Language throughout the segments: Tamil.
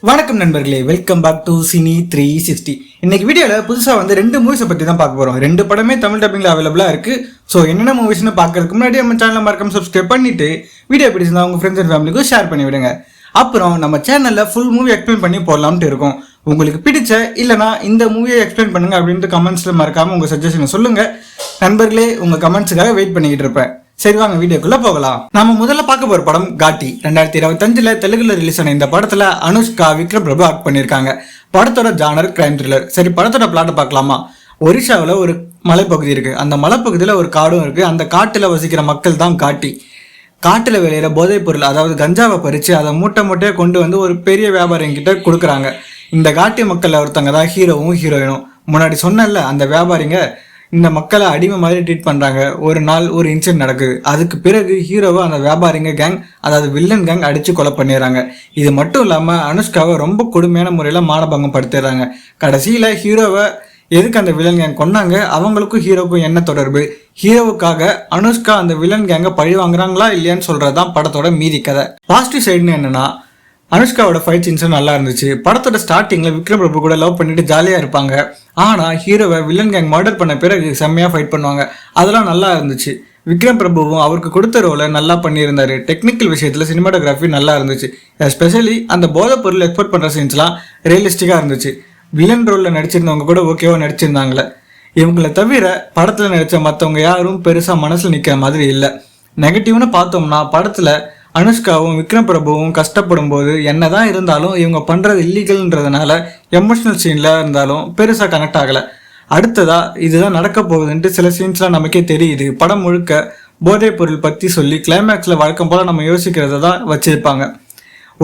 வணக்கம் நண்பர்களே, வெல்கம் பேக் டு சினி 360. இன்னைக்கு வீடியோல புதுசா ரெண்டு மூவிஸை பத்தி தான் பார்க்க போறோம். ரெண்டு படமே தமிழ் டப்பிங்ல அவைலபிளா இருக்கு. ஸோ என்னென்ன மூவிஸ்னு பார்க்கறதுக்கு முன்னாடி நம்ம சேனலை மறக்காம சப்ஸ்கிரைப் பண்ணிட்டு வீடியோ பிடிச்சிருந்தா உங்க ஃப்ரெண்ட்ஸ் அண்ட் ஃபேமிலிக்கும் ஷேர் பண்ணி விடுங்க. அப்புறம் நம்ம சேனல்ல ஃபுல் மூவி எக்ஸ்பிளைன் பண்ணி போடலாம்னு இருக்கோம். உங்களுக்கு பிடிச்ச இல்லனா இந்த மூவியை எக்ஸ்பிளைன் பண்ணுங்க அப்படின்ட்டு கமெண்ட்ஸ்ல மறக்காம உங்க சஜஷனை சொல்லுங்க. நண்பர்களே, உங்க கமெண்ட்ஸுக்காக வெயிட் பண்ணிக்கிட்டு இருப்பேன். சரி, வாங்க வீடியோக்குள்ள போகலாம். நாம முதல்ல பார்க்க போற படம் காட்டி. 2025 தெலுங்குல ரிலீஸ் ஆன இந்த படத்துல அனுஷ்கா, விக்ரம் பிரபு ஆக்ட் பண்ணிருக்காங்க. படத்தோட ஜானர் கிரைம் த்ரில்லர். சரி, படத்தோட பிளாட் பார்க்கலாமா? ஒரிஷாவில் ஒரு மலைப்பகுதி இருக்கு. அந்த மலைப்பகுதியில ஒரு காடும் இருக்கு. அந்த காட்டுல வசிக்கிற மக்கள் தான் காட்டி. காட்டுல விளையிற போதைப் பொருள், அதாவது கஞ்சாவை பறிச்சு அதை மூட்டையா கொண்டு ஒரு பெரிய வியாபாரம் கிட்ட கொடுக்குறாங்க. இந்த காட்டி மக்கள் ஒருத்தங்க தான் ஹீரோவும் ஹீரோயினும். முன்னாடி சொன்னல, அந்த வியாபாரிங்க இந்த மக்களை அடிமை மாதிரி ட்ரீட் பண்றாங்க. ஒரு நாள் ஒரு இன்சிடென்ட் நடக்குது. அதுக்கு பிறகு ஹீரோவை அந்த வியாபாரிங்க கேங், அதாவது வில்லன் கேங் அடிச்சு கொலை பண்ணிடுறாங்க. இது மட்டும் இல்லாம அனுஷ்காவை ரொம்ப கொடுமையான முறையில மானபங்கம் படுத்திடுறாங்க. கடைசியில ஹீரோவை எதுக்கு அந்த வில்லன் கேங் கொண்டாங்க, அவங்களுக்கும் ஹீரோக்கும் என்ன தொடர்பு, ஹீரோவுக்காக அனுஷ்கா அந்த வில்லன் கேங்க பழி வாங்குறாங்களா இல்லையான்னு சொல்றதுதான் படத்தோட மீதி கதை. பாசிட்டிவ் சைடுன்னு என்னன்னா, அனுஷ்காவோட ஃபைட் சீன்ஸும் நல்லா இருந்துச்சு. படத்தோட ஸ்டார்டிங்ல விக்ரம் பிரபு கூட லவ் பண்ணிட்டு ஜாலியா இருப்பாங்க. ஆனா ஹீரோவை வில்லன் கேங் மர்டர் பண்ண பிறகு செம்மையா ஃபைட் பண்ணுவாங்க. அதெல்லாம் நல்லா இருந்துச்சு. விக்ரம் பிரபுவும் அவருக்கு கொடுத்த ரோலை நல்லா பண்ணியிருந்தாரு. டெக்னிக்கல் விஷயத்துல சினிமாட்டோகிராஃபி நல்லா இருந்துச்சு. எஸ்பெஷலி அந்த போதைப் பொருள் எக்ஸ்போர்ட் பண்ற சீன்ஸ்லாம் ரியலிஸ்டிக்கா இருந்துச்சு. வில்லன் ரோல்ல நடிச்சிருந்தவங்க கூட ஓகேவா நடிச்சிருந்தாங்களே. இவங்களை தவிர படத்துல நடிச்ச மற்றவங்க யாரும் பெருசா மனசுல நிக்கிற மாதிரி இல்லை. நெகட்டிவ்னு பார்த்தோம்னா, படத்துல அனுஷ்காவும் விக்ரம் பிரபுவும் கஷ்டப்படும் போது என்னதான் இருந்தாலும் இவங்க பண்றது இல்லீகல்ன்றதுனால எமோஷனல் சீன்ல இருந்தாலும் பெருசா கனெக்ட் ஆகல. அடுத்ததா இதுதான் நடக்க போகுதுன்ட்டு சில சீன்ஸ்லாம் நமக்கே தெரியுது. படம் முழுக்க போதைப் பொருள் பத்தி சொல்லி கிளைமேக்ஸ்ல வழக்கம் போல நம்ம யோசிக்கிறத தான் வச்சிருப்பாங்க.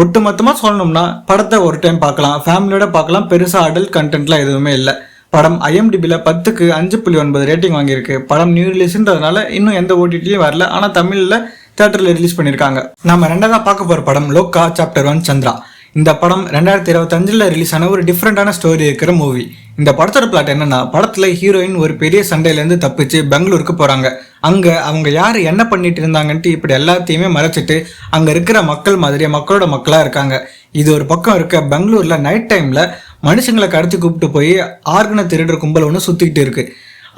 ஒட்டுமொத்தமா சொல்லணும்னா படத்தை ஒரு டைம் பார்க்கலாம், ஃபேமிலியோட பார்க்கலாம். பெருசா அடல்ட் கண்டென்ட்லாம் எதுவுமே இல்லை. படம் IMDbல 10க்கு 5.9 ரேட்டிங் வாங்கியிருக்கு. படம் நியூ ரிலீஸ்ன்றதுனால இன்னும் எந்த OTTலயும் வரல. ஆனா தமிழ்ல தியேட்டர்ல ரிலீஸ் பண்ணிருக்காங்க. நம்ம ரெண்டாவதா பார்க்க போற படம் லோகா சாப்டர் 1 சந்திரா. இந்த படம் 2025 ரிலீஸ் ஆன ஒரு டிஃப்ரெண்டான ஸ்டோரி இருக்கிற மூவி. இந்த படத்தோட பிளாட் என்னன்னா, படத்துல ஹீரோயின் ஒரு பெரிய சண்டையில இருந்து தப்பிச்சு பெங்களூருக்கு போறாங்க. அங்க அவங்க யாரு என்ன பண்ணிட்டு இருந்தாங்கன்ட்டு இப்படி எல்லாத்தையுமே மறைச்சிட்டு அங்க இருக்கிற மக்கள் மாதிரியே மக்களோட மக்களா இருக்காங்க. இது ஒரு பக்கம் இருக்க, பெங்களூர்ல நைட் டைம்ல மனுஷங்களை கடத்தி கூப்பிட்டு போய் ஆர்கனை திருடுற கும்பல் ஒன்று சுத்திக்கிட்டு இருக்கு.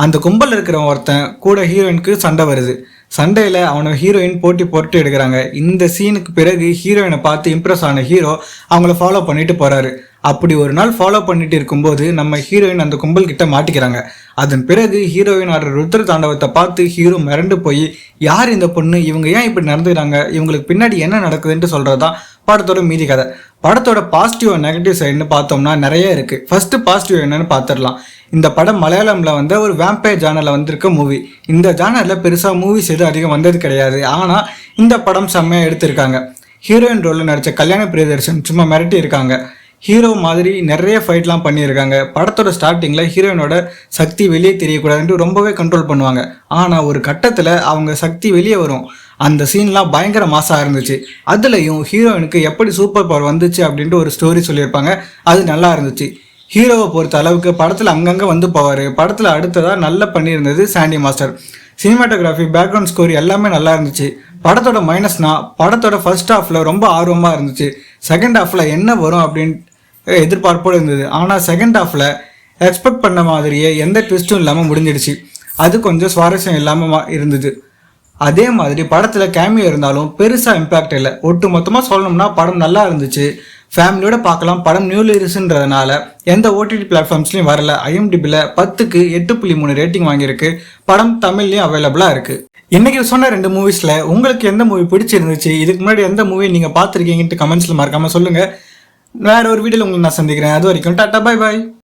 அந்த கும்பல் இருக்கிறவன் ஒருத்தன் கூட ஹீரோயினுக்கு சண்டை வருது. சண்டையில அவனை ஹீரோயின் போட்டு எடுக்கிறாங்க. இந்த சீனுக்கு பிறகு ஹீரோயினை பார்த்து இம்ப்ரெஸ் ஆன ஹீரோ அவங்கள ஃபாலோ பண்ணிட்டு போறாரு. அப்படி ஒரு நாள் ஃபாலோ பண்ணிட்டு இருக்கும்போது நம்ம ஹீரோயின் அந்த கும்பல் கிட்ட மாட்டிக்கிறாங்க. அதன் பிறகு ஹீரோயின் ஆடுற ருத்ர தாண்டவத்தை பார்த்து ஹீரோ மிரண்டு போய், யார் இந்த பொண்ணு, இவங்க ஏன் இப்படி நடந்துக்கிறாங்க, இவங்களுக்கு பின்னாடி என்ன நடக்குதுன்ட்டு சொல்றதுதான் படத்தோட மீதி கதை. படத்தோட பாசிட்டிவ் அண்ட் நெகட்டிவ் சைடுன்னு பார்த்தோம்னா நிறைய இருக்கு. ஃபர்ஸ்ட் பாசிட்டிவ் என்னன்னு பார்த்துடலாம். இந்த படம் மலையாளம்ல ஒரு வேம்பயர் ஜானர்ல வந்திருக்க மூவி. இந்த ஜானர்ல பெருசா மூவிஸ் எதுவும் அதிகம் வந்தது கிடையாது. ஆனா இந்த படம் செம்மையா எடுத்திருக்காங்க. ஹீரோயின் ரோல்ல நடிச்ச கல்யாண பிரியதர்ஷன் சும்மா மிரட்டி இருக்காங்க. ஹீரோ மாதிரி நிறைய ஃபைட்லாம் பண்ணியிருக்காங்க. படத்தோட ஸ்டார்டிங்ல ஹீரோயினோட சக்தி வெளியே தெரியக்கூடாதுன்ட்டு ரொம்பவே கண்ட்ரோல் பண்ணுவாங்க. ஆனா ஒரு கட்டத்துல அவங்க சக்தி வெளியே வரும். அந்த சீன்லாம் பயங்கர மாசா இருந்துச்சு. அதுலயும் ஹீரோயினுக்கு எப்படி சூப்பர் பவர் வந்துச்சு அப்படின்ட்டு ஒரு ஸ்டோரி சொல்லியிருப்பாங்க. அது நல்லா இருந்துச்சு. ஹீரோவை பொறுத்த அளவுக்கு படத்துல அங்கங்க போவாரு. படத்துல அடுத்ததா நல்லா பண்ணியிருந்தது Sandy master. Cinematography, background score எல்லாமே நல்லா இருந்துச்சு. படத்தோட மைனஸ்னா, படத்தோட ஃபர்ஸ்ட் ஹாஃப்ல ரொம்ப ஆர்வமா இருந்துச்சு. செகண்ட் ஹாஃப்ல என்ன வரும் அப்படின்னு எதிர்பார்ப்போடு இருந்தது. ஆனா செகண்ட் ஹாஃப்ல எக்ஸ்பெக்ட் பண்ண மாதிரியே எந்த ட்விஸ்டும் இல்லாம முடிஞ்சிடுச்சு. அது கொஞ்சம் சுவாரஸ்யம் இல்லாம இருந்தது. அதே மாதிரி படத்துல கேமியோ இருந்தாலும் பெருசா இம்பாக்ட் இல்லை. ஒட்டு மொத்தமா சொல்லணும்னா படம் நல்லா இருந்துச்சு, ஃபேமிலியோட பார்க்கலாம். படம் நியூ ரிலீஸ்ன்றதுனால எந்த OTT பிளாட்ஃபார்ம்ஸ்லயும் வரல. IMDbல 10க்கு 8.3 ரேட்டிங் வாங்கியிருக்கு. படம் தமிழ்லயும் அவைலபிளா இருக்கு. இன்னைக்கு சொன்ன ரெண்டு மூவிஸ்ல உங்களுக்கு எந்த மூவி பிடிச்சிருந்துச்சு, இதுக்கு முன்னாடி எந்த மூவி நீங்க பார்த்துருக்கீங்கன்ட்டு கமெண்ட்ஸ்ல மறக்காம சொல்லுங்க. வேற ஒரு வீடியோல உங்களுக்கு நான் சந்திக்கிறேன். அது வரைக்கும் டாட்டா, பை பாய்.